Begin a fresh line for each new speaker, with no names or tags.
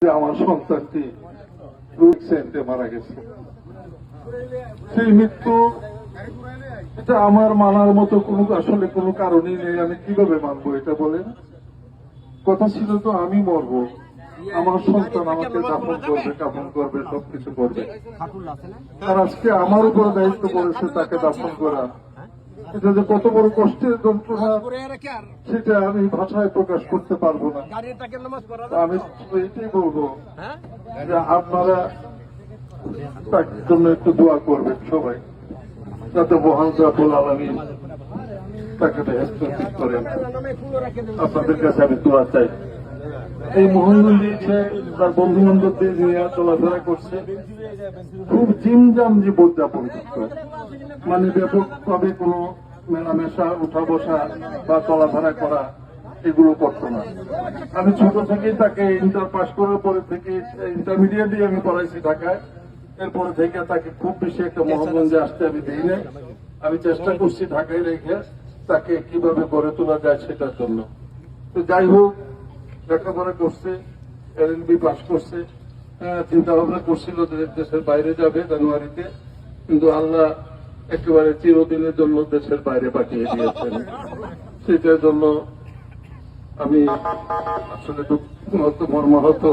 আমার সন্তানটি অ্যাক্সিডেন্টে মারা গেছে। সেই মৃত্যু এটা আমার মানার মতো আসলে কোনো কারণই নেই। আমি কিভাবে মানবো এটা বলেন? কথা ছিল তো আমি মরবো, আমার সন্তান আমাকে দাফন করবে, কাফন করবে, সবকিছু করবে। আর আজকে আমার উপর দায়িত্ব পড়েছে তাকে দাফন করা। এটা যে কত বড় কষ্টের যন্ত্রণা সেটা আমি ভাষায় প্রকাশ করতে পারবো না। আমি এটাই বলবো যে আপনারা তার জন্য একটু দোয়া করবেন সবাই, যাতে মহান রাব্বুল আলামিন তাকে বেহেশত করেন। আপনাদের কাছে আমি দোয়া চাই। এই মোহনগঞ্জ দিয়েছে তার বন্ধু বান্ধবদের নিয়ে চলাফেরা করছে, খুব জিমজাম জীবনযাপন করছে, মানে ব্যাপকভাবে কোনো মেলামেশা, উঠা বসা বা চলাফেরা করা এগুলো করতো না। আমি ছোট থেকেই তাকে ইন্টার পাস করার পরে থেকে ইন্টারমিডিয়েটে আমি পড়াইছি ঢাকায়। এরপরে থেকে তাকে খুব বেশি একটা মোহনগঞ্জে আসতে আমি দিই নাই। আমি চেষ্টা করছি ঢাকায় রেখে তাকে কিভাবে গড়ে তোলা যায় সেটার জন্য। তো যাই হোক, লেখাপড়া করছে, LLB পাস করছে, চিন্তা ভাবনা করছিল দেশের বাইরে যাবে জানুয়ারিতে, কিন্তু আল্লাহ একেবারে চিরদিনের জন্য দেশের বাইরে পাঠিয়ে দিয়েছেন। সেটার জন্য আমি আসলে মর্মাহত।